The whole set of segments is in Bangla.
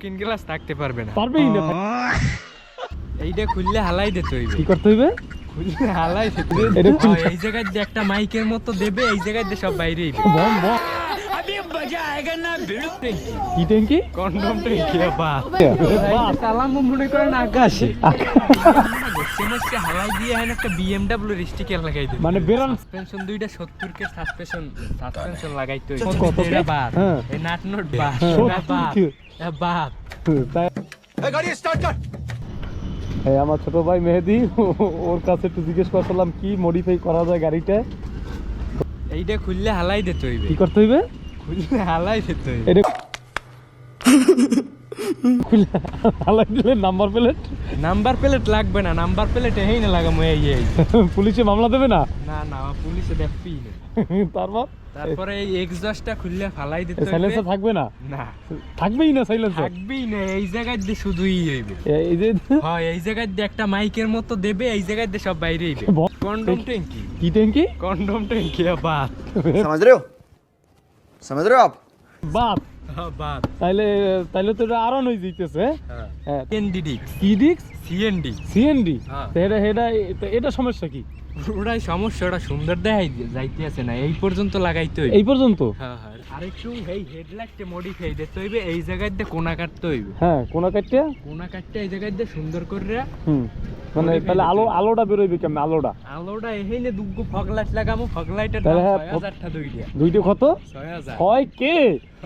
লুকিং গ্লাস থাকতে পারবে না, পারবেই না। এইটা খুললে হালাই দিতে হইবে। কি করতে হইবে? খুললে হালাই দিতে হইবে। এটা খুললে এই জায়গায় যে একটা মাইকের মতো দেবে, এই জায়গায় দিয়ে সব বাইরে আইবে। বম বম আবে মজা আয়েগা না ভিড় ট্যাঙ্কি, কি ট্যাঙ্কি? কন্ডম ট্যাঙ্কি। বাহ বাহ। সালাম মনে করেন আকাশে সমস্যা হালাই দিয়ে হয় একটা BMW এর স্টিকার লাগাই দিবে। মানে বেরান সাসপেনশন দুইটা 70 কে সাসপেনশন লাগাইতে হইছে। কত কে? এটা বাদ, হ্যাঁ। এই নাট নোট বাদ, এটা 70 বাদ, কে? এটা বাদ। তাই এই গাড়ি স্টার্ট কর। এই আমার ছোট ভাই মেহেদি, ওর কাছে একটু জিজ্ঞেস করছিলাম কি মডিফাই করা যায় গাড়িটা। এইটা খুললে হালাই দিতে হইবে। কি করতে হইবে? খুললে হালাই দিতে হইবে। এটা খুলে হালাই দিলে নাম্বার প্লেট নাম্বার প্লেট লাগবে না, নাম্বার প্লেট এই না লাগামু। এই পুলিশে মামলা দেবে না? না না, পুলিশে দেখবি না। তারপর তারপরে এই এক্সজস্টটা খুললে ফালাই দিতে হইবে। সাইলেন্সার থাকবে না? না, থাকবেই না সাইলেন্সার। থাকবেই না, এই জায়গায় দিয়ে শুধুই হইবে। এই যে হয় এই জায়গায় দিয়ে একটা মাইকের মতো দেবে, এই জায়গায় দিয়ে সব বাইরে হইবে। কন্ডম ট্যাঙ্কি, কি ট্যাঙ্কি? কন্ডম ট্যাঙ্কি। বাদ समझ रहे हो? समझ रहे हो आप? বাপ বাদ। তাইলে তাইলে তো এটা আরো নই দিতেছে। হ্যাঁ সিএনডি, কি ডিক্স? সিএনডি। সিএনডি। হ্যাঁ। এটা এটা এটা সমস্যা কি? ওটাই সমস্যা, ওটা সুন্দর দেখাই যাইতে আছে না, এই পর্যন্ত লাগাইতে হইবে। এই পর্যন্ত? হ্যাঁ হ্যাঁ। আরেকটু এই হেডলাইটটা মডিফাই দিতে হইবে, এই জায়গায় দিয়ে কোনা কাটতে হইবে। হ্যাঁ কোনা কাটতে। কোনা কাটতে এই জায়গায় দিয়ে সুন্দর করে মানে তাহলে আলোটা বেরোইবে কেমন? আলোটা এখানে দুগু ফগ লাইট লাগামু, ফগ লাইটের তাহলে দাম হ্যাঁ, 6000 টা দুইটা। দুইটা কত? 6000। হয় কে?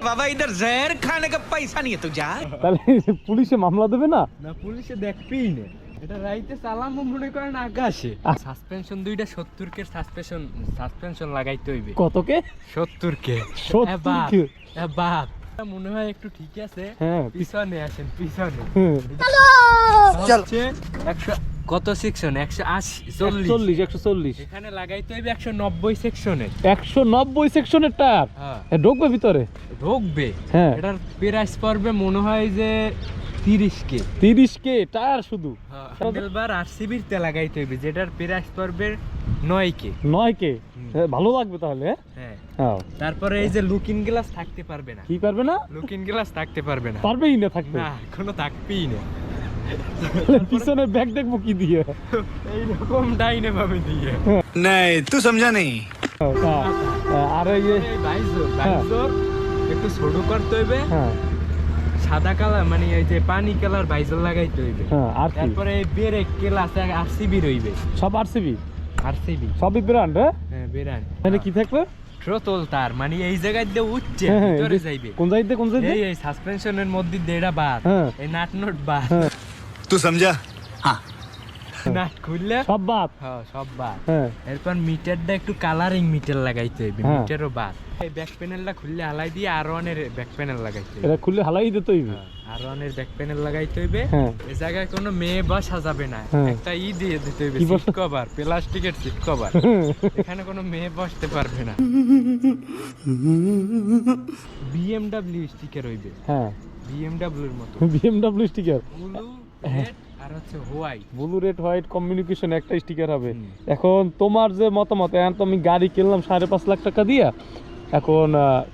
बाबा इधर जहर खाने का पैसा नहीं है तू जा। তাহলে পুলিশে মামলা দেবে না? না, পুলিশে দেখবেই না। এটা রাইতে চালামু মনে করেন আকাশে। সাসপেনশন দুইটা 70 কে সাসপেনশন লাগাইতে হইবে। কত কে? 70 কে। 70 কে? বাপ মনে হয় একটু ঠিক আছে। হ্যাঁ পিছনে আসেন, পিছনে। চল। হচ্ছে 100 কত সেকশন? 180 40। 140। এখানে লাগাইতে হইবে 190 সেকশনে। 190 সেকশনের টায়ার হ্যাঁ, ঢুকবে ভিতরে? ঢুকবে। হ্যাঁ। এটার প্রাইস পড়বে মনে হয় যে 30 কে। 30 কে টায়ার শুধু? হ্যান্ডেলবার আরসিবির তে লাগাইতে হইবে, যেটার প্রাইস পড়বে 9 কে। 9 কে? ভালো লাগবে তাহলে। হ্যাঁ। হ্যাঁ। তারপরে এই যে লুকিং গ্লাস থাকতে পারবে না। কি পারবে না? লুকিং গ্লাস থাকতে পারবে না। পারবেই না থাকতে? না, কোনো থাকবেই না। পিছনে ব্যাগ দেখবো কি দিয়ে? এইরকম ডাইনে ভাবে দিয়ে। नहीं तू समझा नहीं। আর এই যে ভাইজর একটু ছোট করতে হইবে, হ্যাঁ সাদা কালার মানে এই যে পানি কালার ভাইজর লাগাইতে হইবে। হ্যাঁ। আর কি? তারপরে এই ব্রেক ক্লাস আরসিবি রইবে। সব আরসিবি? আরসিবি, সবই ব্র্যান্ড? হ্যাঁ বেরান। এখানে কি থাকবে? ট্রোটল তার মানে এই জায়গায় দিয়ে উঠছে, হ্যাঁ, ভিতরে এই- যাইবে। কোন জায়গায় কোন জায়গায়? এই সাসপেনশনের মধ্যে দেড়া বাদ, হ্যাঁ। এই নাট নোট বাদ। तू समझा? हाँ। নাট খুললে সব বাদ? হ্যাঁ সব বাদ। হ্যাঁ। এরপর মিটারটা একটু কালারিং মিটার লাগাইতে হইবে, হ্যাঁ। মিটারও বাদ। এই ব্যাক প্যানেলটা খুললে হালাই দিয়ে R1 এর ব্যাক প্যানেল লাগাইতে হইবে। এটা খুললে হালাই দিতে হইবে? R1 এর ব্যাক প্যানেল লাগাইতে হইবে। হ্যাঁ। এই জায়গায় কোনো মেয়ে বসা যাবে না, হ্যাঁ। একটা দিয়ে দিতে হইবে, কি সিট বসা? কভার, প্লাস্টিকের সিট কভার। এখানে কোনো মেয়ে বসতে পারবে না। BMW স্টিকার হইবে, হ্যাঁ BMW এর মতো। BMW স্টিকার, ব্লু, রেড আর হচ্ছে white. Blue red white communication একটা স্টিকার হবে। হুম। এখন তোমার যে মতামত, এখন তো আমি গাড়ি কিনলাম 5.5 লাখ টাকা দিয়া, এখন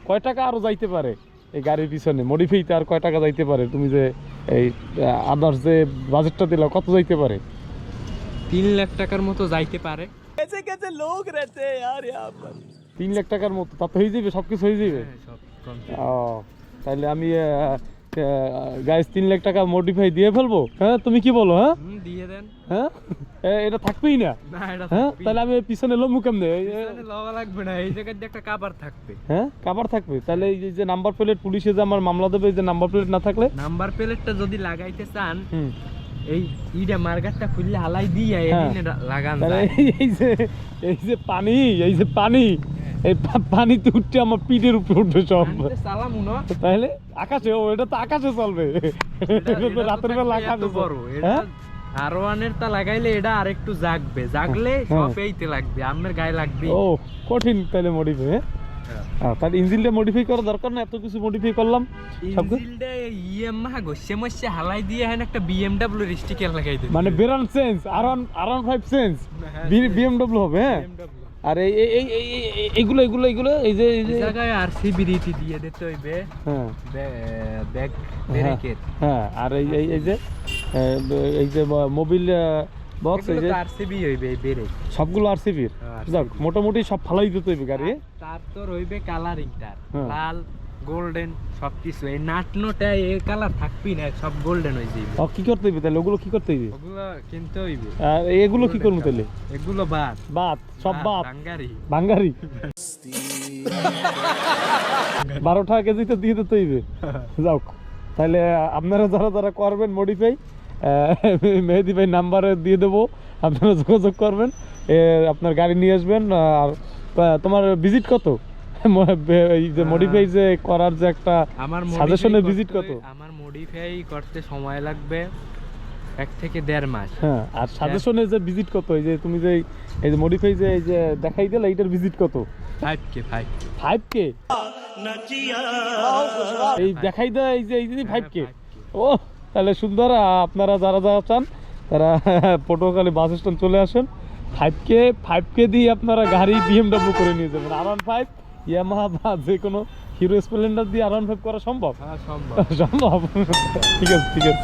কয় টাকা আরো যাইতে পারে এই গাড়ির পিছনে মডিফাইতে? আর কয় টাকা যাইতে পারে? তুমি যে এই আদার্স যে বাজেটটা দিলা কত যাইতে পারে? 3 লাখ টাকার মতো যাইতে পারে। 3 লাখ টাকার মতো? তাতে হয়ে যাবে, সবকিছু হয়ে যাবে? হ্যাঁ, সব complete। ও তাহলে আমি গাইস 3 লাখ টাকা মডিফাই দিয়ে ফেলবো? হ্যাঁ তুমি কি বলো? হ্যাঁ দিয়ে দেন। হ্যাঁ এটা থাকবেই না? না, এটা হ্যাঁ থাকবেই। তাহলে আমি পিছনে লম্বু কেমনে? পিছনে লওয়া লাগবে না, এই জায়গায় দিয়ে একটা কাভার থাকবে। হ্যাঁ কাভার থাকবে? তাহলে এই যে নাম্বার প্লেট পুলিশে যে আমার মামলা দেবে, এই যে নাম্বার প্লেট না থাকলে? নাম্বার প্লেটটা যদি লাগাইতে চান, হুম। এই ইডা মার্গারটা খুললে হালাই দিয়ে হ্যাঁ। এখানে লাগান তাহলে যায়। এই যে পানি, এই যে পানি, এই পানিতে উঠছে আমার পিঠের উপরে উঠবে সব। আনতে চালামু না। তাহলে আকাশে? ও এটা তো আকাশে চলবে, এটা তো রাতের বেলা আকাশে বড় চলবে। এটা হ্যাঁ R1 এর তা লাগাইলে এটা আরেকটু জাগবে, জাগলে হ্যাঁ। সব এইতে লাগবে, আমার গায়ে লাগবে। ও কঠিন তাহলে মডিফাই? হ্যাঁ তাহলে ইঞ্জিনটা মডিফাই করা দরকার না? এত কিছু মডিফাই করলাম সব ইঞ্জিনটা ইএমআ গোছে মছে হালাই দিয়ে হ্যাঁ একটা BMW এর স্টিকার লাগাই দিই। মানে বেরান চেঞ্জ, R1 5 চেঞ্জ, BMW হবে? হ্যাঁ আর এইগুলো এইগুলো এইগুলো এই যে এই জায়গায় আরসিবি রীতি দিয়ে দিতে হইবে। হ্যাঁ ব্যাগ ব্রেকের হ্যাঁ আর এই যে মোবিল বক্স এই যে আরসিবি হইবে এই ব্রেক সবগুলো আরসিবির যাক মোটামুটি সব ফালাই দিতে হইবে গাড়ি। তার তো রইবে কালারিংটা হ্যাঁ। লাল গোল্ডেন সবকিছু, এই নাটনোটা এই কালার থাকবি না, সব গোল্ডেন হয়ে যাবে। ও কি করতে হইবে তাহলে ওগুলো কি করতে হইবে? ওগুলো কিনতে হইবে। আর এগুলো কি করবো তাহলে? এগুলো বাদ বাদ সব বাদ বাঙ্গারি বাঙ্গারি 12 টাকা কেজি তো দিয়ে দিতে হইবে। যাও তাহলে আপনারা যারা যারা করবেন মডিফাই মেহেদি ভাই নাম্বারে দিয়ে দেবো, আপনারা যোগাযোগ করবেন, আপনার গাড়ি নিয়ে আসবেন। আর তোমার ভিজিট কত এই যে মডিফাই যে করার যে একটা আমার সাজেশনের ভিজিট কত? আমার মডিফাই করতে সময় লাগবে 1 থেকে 1.5 মাস। হ্যাঁ আর সাজেশনের যে ভিজিট কত? এই যে তুমি যে এই যে মডিফাই যে এই যে দেখাই দিলে এইটার ভিজিট কত? 5K 5K এই দেখাই দেয় এই যে 5K। ও তাহলে সুন্দর। আপনারা যারা যারা চান তারা পটুয়াখালী বাস স্ট্যান্ড চলে আসেন। 5K দিয়ে আপনারা গাড়ি BMW করে নিয়ে যাবেন। R15 ইয়ামাহা বা যে কোনো হিরো স্প্লেন্ডার দিয়ে R15 করা সম্ভব? হ্যাঁ সম্ভব। সম্ভব। ঠিক আছে ঠিক আছে।